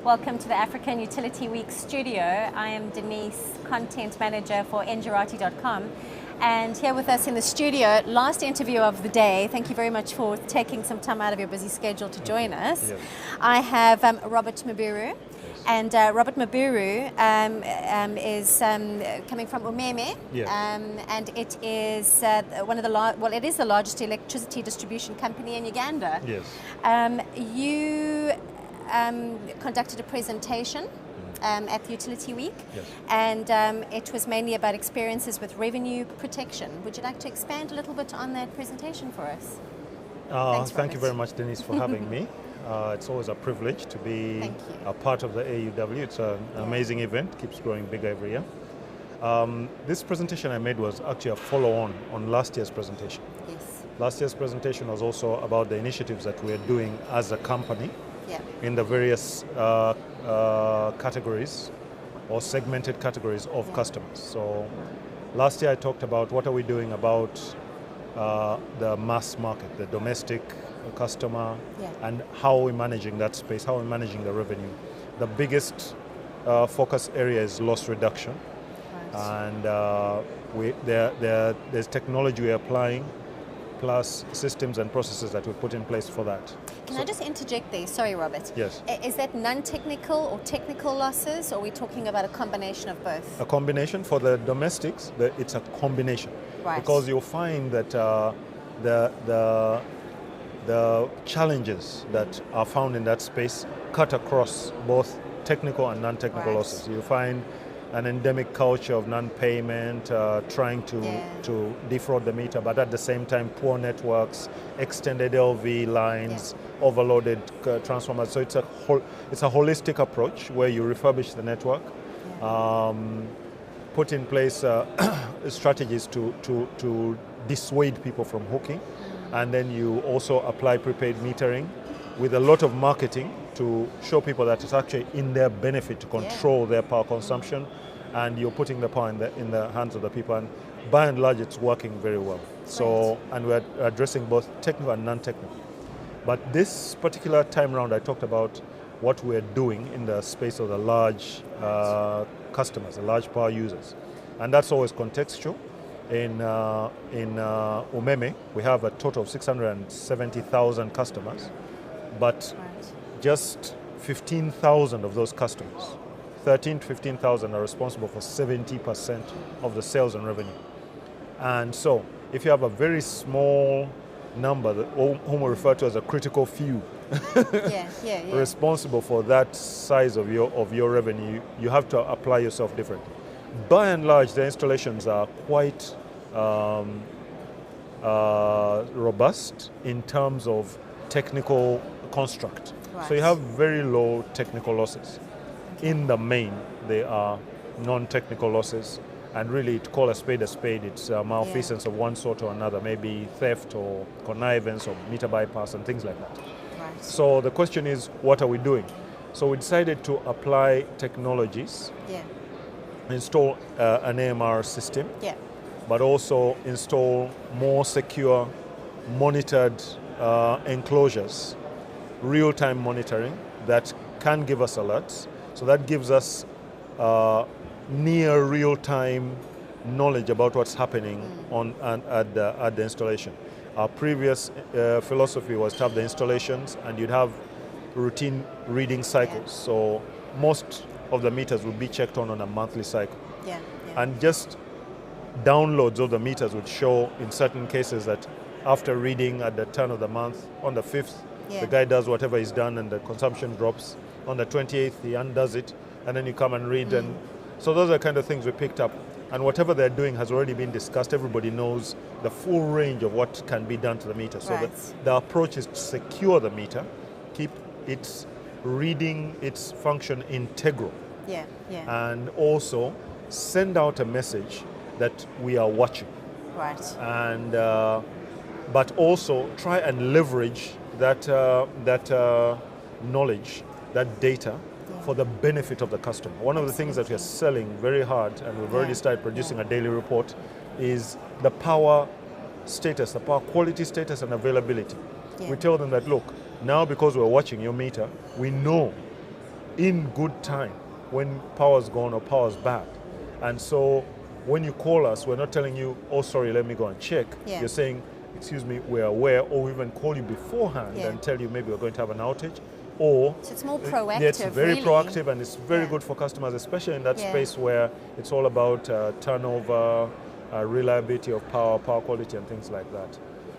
Welcome to the African Utility Week studio. I am Denise, Content Manager for ngerati.com. And here with us in the studio, last interview of the day. Thank you very much for taking some time out of your busy schedule to join us. Yes. I have Robert Mubiru. And Robert Mubiru is coming from UMEME, Yes. And it is it is the largest electricity distribution company in Uganda. Yes. You conducted a presentation at the Utility Week, Yes. and it was mainly about experiences with revenue protection. Would you like to expand a little bit on that presentation for us? Thanks, Thank you Robert. very much, Denise, for having me. It's always a privilege to be Thank you. a part of the AUW. It's an amazing event, keeps growing bigger every year. This presentation I made was actually a follow-on on last year's presentation. Yes. Last year's presentation was also about the initiatives that we're doing as a company Yeah. in the various categories or segmented categories of customers. So last year I talked about what are we doing about the mass market, the domestic customer, and how are we managing that space, how are we managing the revenue. The biggest focus area is loss reduction, and there's technology we're applying, plus systems and processes that we put in place for that. Can I just interject there? Sorry, Robert. Yes. Is that non-technical or technical losses, or are we talking about a combination of both? A combination. For the domestics, it's a combination. Right. Because you'll find that the challenges that are found in that space cut across both technical and non-technical Right. losses. You find an endemic culture of non-payment, trying to defraud the meter, but at the same time poor networks, extended LV lines, overloaded transformers. So it's a holistic approach where you refurbish the network, put in place strategies to dissuade people from hooking, and then you also apply prepaid metering with a lot of marketing to show people that it's actually in their benefit to control their power consumption, and you're putting the power in the hands of the people, and by and large it's working very well. So, and we're addressing both technical and non-technical. But this particular time around I talked about what we're doing in the space of the large customers, the large power users, and that's always contextual. In UMEME, we have a total of 670,000 customers, but just 15,000 of those customers, 13 to 15,000, are responsible for 70% of the sales and revenue. And so, if you have a very small number, whom we refer to as a critical few, responsible for that size of your revenue, you have to apply yourself differently. By and large, the installations are quite robust in terms of technical construct. Right. So you have very low technical losses. In the main, they are non-technical losses, and really to call a spade, it's malfeasance of one sort or another, maybe theft or connivance or meter bypass and things like that. Right. So the question is, what are we doing? So we decided to apply technologies, install an AMR system, but also install more secure, monitored enclosures, real-time monitoring that can give us alerts. So that gives us near real-time knowledge about what's happening at the installation. Our previous philosophy was to have the installations and you'd have routine reading cycles. So most of the meters would be checked on a monthly cycle. And just downloads of the meters would show in certain cases that after reading at the turn of the month, on the 5th, the guy does whatever he's done and the consumption drops. On the 28th, he undoes it, and then you come and read. And so those are the kind of things we picked up. And whatever they're doing has already been discussed. Everybody knows the full range of what can be done to the meter. So the approach is to secure the meter, keep its reading, its function integral. And also send out a message that we are watching. And but also try and leverage that knowledge, that data, for the benefit of the customer. One of the things that we are selling very hard, and we've already started producing a daily report, is the power status, the power quality status and availability. We tell them that, look, now because we're watching your meter, we know in good time when power's gone or power's bad. And so when you call us, we're not telling you, oh, sorry, let me go and check. Yeah. You're saying, excuse me, we're aware, or we even call you beforehand and tell you maybe we're going to have an outage. Or so it's more proactive. It's very really. proactive, and it's very good for customers, especially in that space where it's all about turnover, reliability of power quality, and things like that.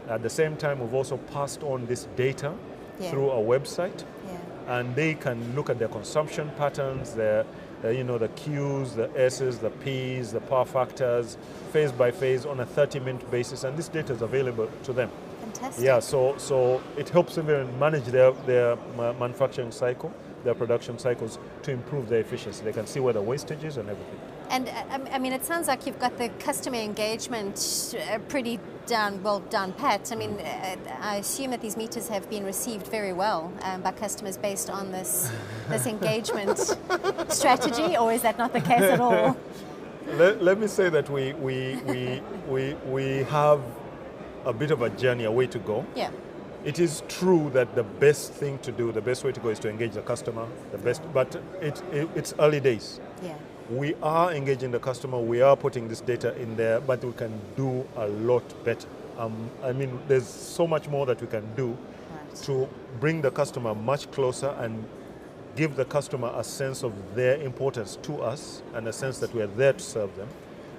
At the same time, we've also passed on this data through our website, and they can look at their consumption patterns, the Qs, the S's, the P's, the power factors, phase by phase on a 30-minute basis, and this data is available to them. Fantastic. Yeah, so it helps them manage their manufacturing cycle, their production cycles, to improve their efficiency. They can see where the wastage is and everything. And I mean, it sounds like you've got the customer engagement pretty well done pat. I mean, I assume that these meters have been received very well by customers based on this engagement strategy, or is that not the case at all? Let me say that we have a bit of a journey, a way to go. Yeah. It is true that the best thing to do, the best way to go, is to engage the customer. But it's early days. Yeah. We are engaging the customer. We are putting this data in there, but we can do a lot better. I mean, there's so much more that we can do to bring the customer much closer and give the customer a sense of their importance to us and a sense that we are there to serve them.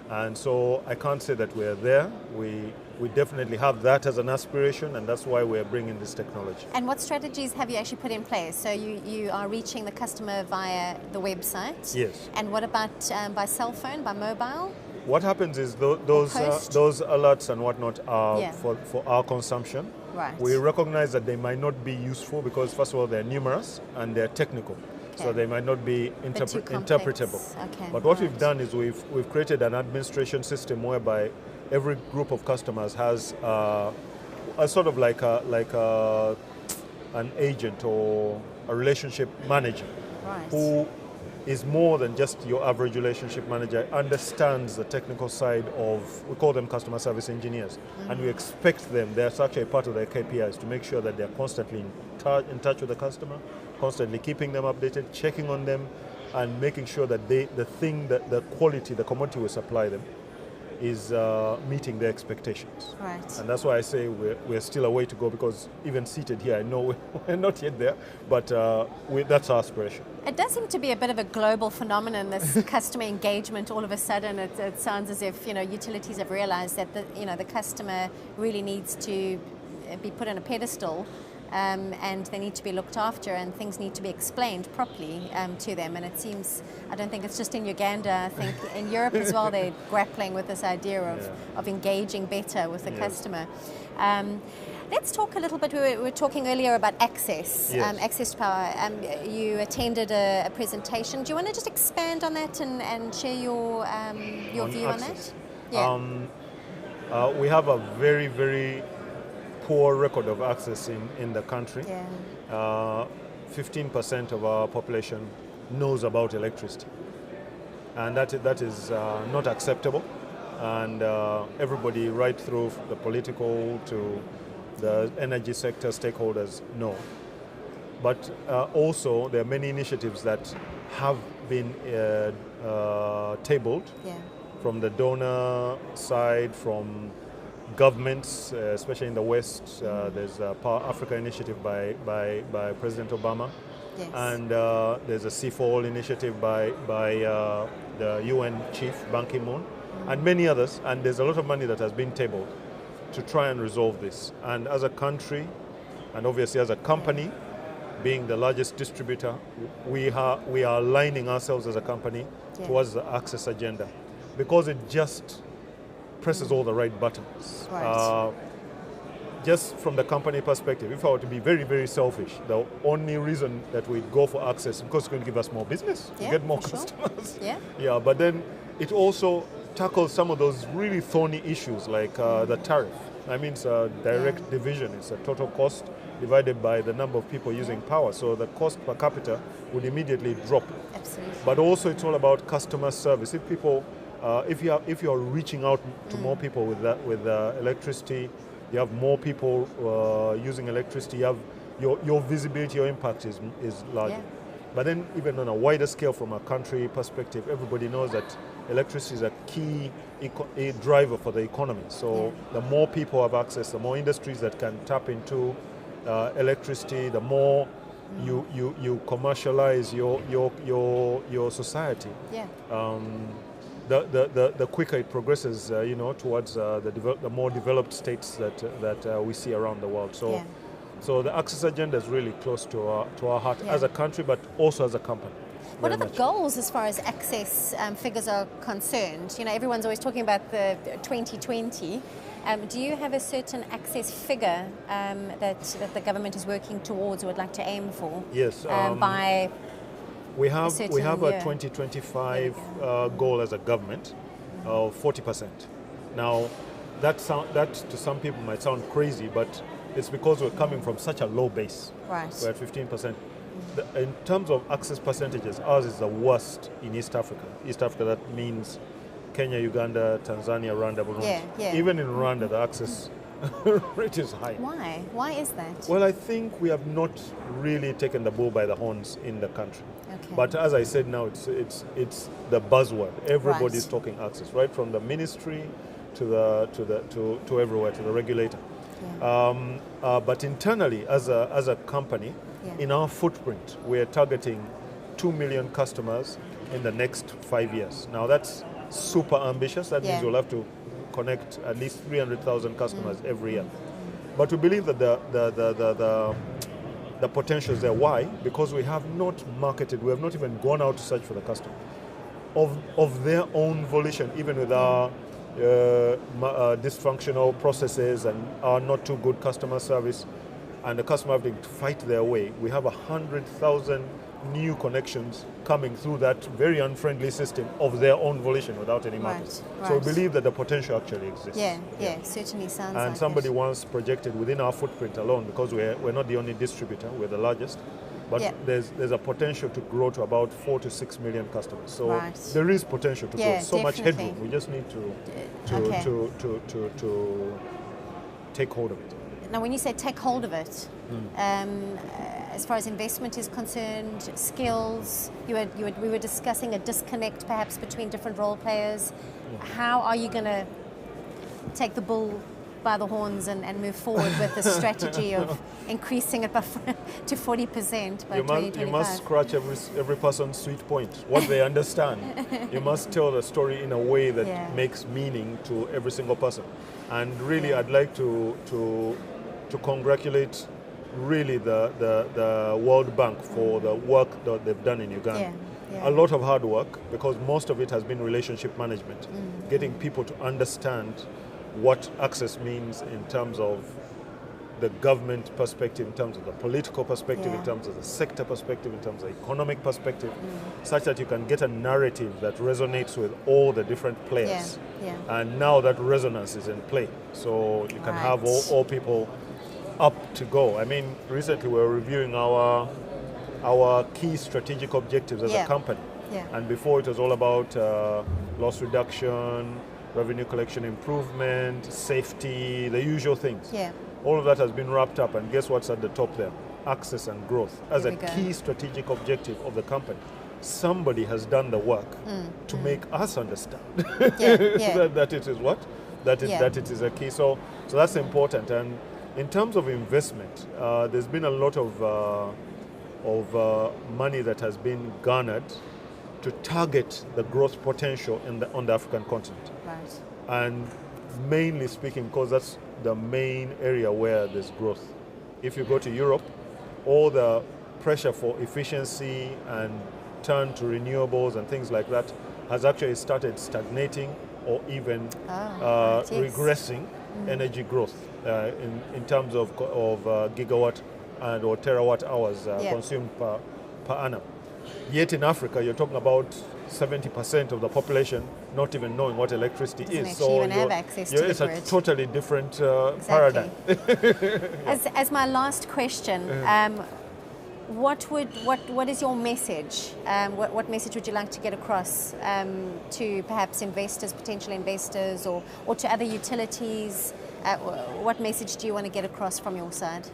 And so I can't say that we're there. We definitely have that as an aspiration, and that's why we're bringing this technology. And what strategies have you actually put in place? So you are reaching the customer via the website? Yes. And what about by cell phone, by mobile? What happens is those alerts and whatnot are for our consumption. Right. We recognize that they might not be useful because, first of all, they're numerous and they're technical. Okay. So they might not be interpretable. Okay. But what we've done is we've created an administration system whereby every group of customers has a sort of like an agent or a relationship manager who is more than just your average relationship manager, understands the technical side of, we call them customer service engineers, and we expect them, that's actually part of their KPIs, to make sure that they're constantly in touch with the customer, constantly keeping them updated, checking on them, and making sure that the quality, the commodity we supply them is meeting their expectations. Right. And that's why I say we're still a way to go, because even seated here, I know we're not yet there, but that's our aspiration. It does seem to be a bit of a global phenomenon, this customer engagement. All of a sudden, it sounds as if utilities have realized that the customer really needs to be put on a pedestal. And they need to be looked after, and things need to be explained properly to them. And it seems, I don't think it's just in Uganda, I think in Europe as well, they're grappling with this idea of engaging better with the customer. Let's talk a little bit, we were talking earlier about access, access to power. You attended a presentation. Do you want to just expand on that and share your view access. On that? Yeah. We have a very, very poor record of access in the country. 15% of our population knows about electricity, and that is not acceptable. And everybody, right through the political to the energy sector stakeholders, know. But also there are many initiatives that have been tabled from the donor side, from governments, especially in the West. There's a Power Africa initiative by President Obama, and there's a C4All initiative by the UN chief, Ban Ki-moon, and many others. And there's a lot of money that has been tabled to try and resolve this. And as a country, and obviously as a company, being the largest distributor, we are aligning ourselves as a company towards the access agenda, because it just presses all the right buttons. Just from the company perspective, if I were to be very, very selfish, the only reason that we go for access is because it's going to give us more business, to get more customers. Sure. But then it also tackles some of those really thorny issues like the tariff. I mean, it's a direct division. It's a total cost divided by the number of people using power. So the cost per capita would immediately drop. Absolutely. But also it's all about customer service. If people, if you're reaching out to more people with electricity, you have more people using electricity. You have your visibility, your impact is larger. But then even on a wider scale from a country perspective, everybody knows that electricity is a key driver for the economy. So the more people have access, the more industries that can tap into electricity, the more you commercialize your society. The quicker it progresses, towards the more developed states that we see around the world. So the access agenda is really close to our heart as a country, but also as a company. What are the goals as far as access figures are concerned? Everyone's always talking about the 2020. Do you have a certain access figure that the government is working towards or would like to aim for? Yes. By we have a 2025 goal as a government of 40%. Now, that to some people might sound crazy, but it's because we're coming from such a low base. Right. We're at 15%. In terms of access percentages, ours is the worst in East Africa. East Africa, that means Kenya, Uganda, Tanzania, Rwanda, Burundi. Even in Rwanda, the access rate is high. Why? Why is that? Well, I think we have not really taken the bull by the horns in the country. Okay. But as I said now, it's the buzzword. Everybody's talking access, right from the ministry to everywhere, to the regulator. But internally, as a company, in our footprint, we're targeting 2 million customers in the next 5 years. Now that's super ambitious. That means we'll have to connect at least 300,000 customers every year. But we believe that the potential is there. Why? Because we have not marketed, we have not even gone out to search for the customer. Of their own volition, even with our dysfunctional processes and our not too good customer service, and the customer having to fight their way, we have 100,000 new connections coming through that very unfriendly system of their own volition without any market. Right. So we believe that the potential actually exists. Certainly sounds and like somebody it. once projected within our footprint alone, because we're not the only distributor, we're the largest, but there's a potential to grow to about 4 to 6 million customers. So there is potential to grow. So much headroom. We just need to take hold of it. Now, when you say take hold of it, as far as investment is concerned, skills, we were discussing a disconnect perhaps between different role players. How are you going to take the bull by the horns and move forward with the strategy of increasing it to 40% by 2025? You must scratch every person's sweet point, what they understand. You must tell the story in a way that makes meaning to every single person. And really, I'd like to congratulate really the World Bank for the work that they've done in Uganda. A lot of hard work, because most of it has been relationship management, getting people to understand what access means in terms of the government perspective, in terms of the political perspective, in terms of the sector perspective, in terms of the economic perspective, such that you can get a narrative that resonates with all the different players. And now that resonance is in play. So you can have all people up to go. I mean, recently we were reviewing our key strategic objectives as a company. And before it was all about loss reduction, revenue collection improvement, safety, the usual things. All of that has been wrapped up, and guess what's at the top there? Access and growth as a key strategic objective of the company. Somebody has done the work to make us understand that it is what? That it is a key. So that's important. And in terms of investment, there's been a lot of money that has been garnered to target the growth potential on the African continent. And mainly speaking, because that's the main area where there's growth. If you go to Europe, all the pressure for efficiency and turn to renewables and things like that has actually started stagnating or even regressing energy growth in terms of gigawatt and or terawatt hours consumed per annum. Yet in Africa, you're talking about 70% of the population not even knowing what electricity is. So even have access to it's it. A totally different paradigm. As my last question, what is your message? What message would you like to get across to perhaps investors, potential investors, or to other utilities? What message do you want to get across from your side,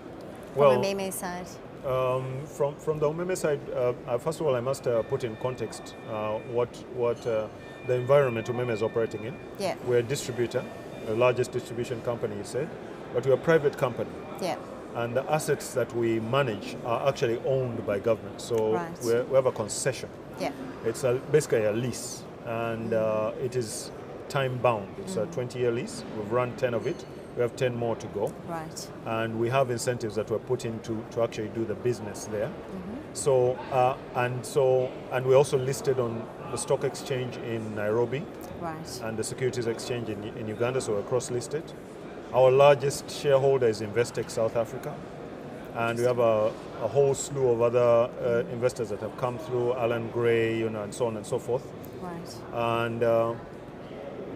from UMEME's side? From the UMEME side, first of all, I must put in context what the environment UMEME is operating in. Yeah. We're a distributor, the largest distribution company, you said, but we're a private company. Yeah. And the assets that we manage are actually owned by government. So we have a concession. Yeah. It's basically a lease, and it is time bound. It's a 20-year lease. We've run 10 of it. We have 10 more to go. Right. And we have incentives that we're put in to actually do the business there. So, and we're also listed on the stock exchange in Nairobi. Right. And the securities exchange in Uganda, so we're cross-listed. Our largest shareholder is Investec South Africa. And we have a whole slew of other investors that have come through, Alan Gray, and so on and so forth. Right. And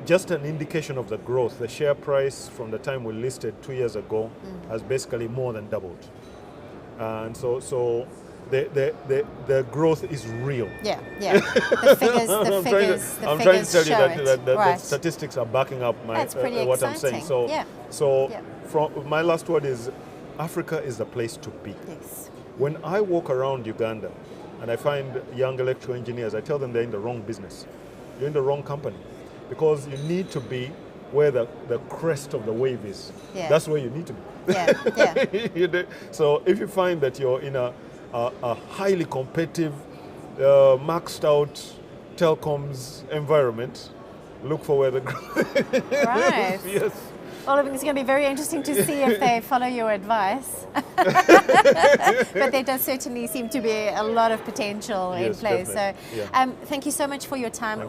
just an indication of the growth. The share price from the time we listed 2 years ago has basically more than doubled. And so the growth is real. Yeah, yeah. The figures I'm trying to tell you that the right. statistics are backing up what I'm saying. So from my last word is, Africa is the place to be. Yes. When I walk around Uganda and I find young electrical engineers, I tell them they're in the wrong business. You're in the wrong company. Because you need to be where the crest of the wave is. Yeah. That's where you need to be. Yeah, yeah. So if you find that you're in a highly competitive, maxed out telecoms environment, look for where the growth is. Right. Yes. Well, it's going to be very interesting to see if they follow your advice. But there does certainly seem to be a lot of potential in place. Definitely. So thank you so much for your time.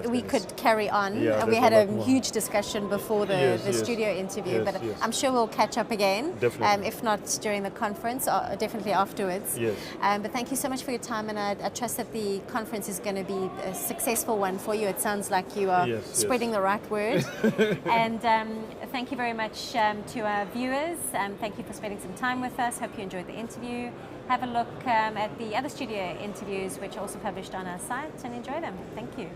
We could carry on. Yeah, we had a huge discussion before the studio interview, but I'm sure we'll catch up again. Definitely. If not during the conference, definitely afterwards. Yes. But thank you so much for your time, and I trust that the conference is going to be a successful one for you. It sounds like you are spreading the right word. And thank you very much to our viewers. Thank you for spending some time with us. Hope you enjoyed the interview. Have a look at the other studio interviews, which are also published on our site, and enjoy them. Thank you.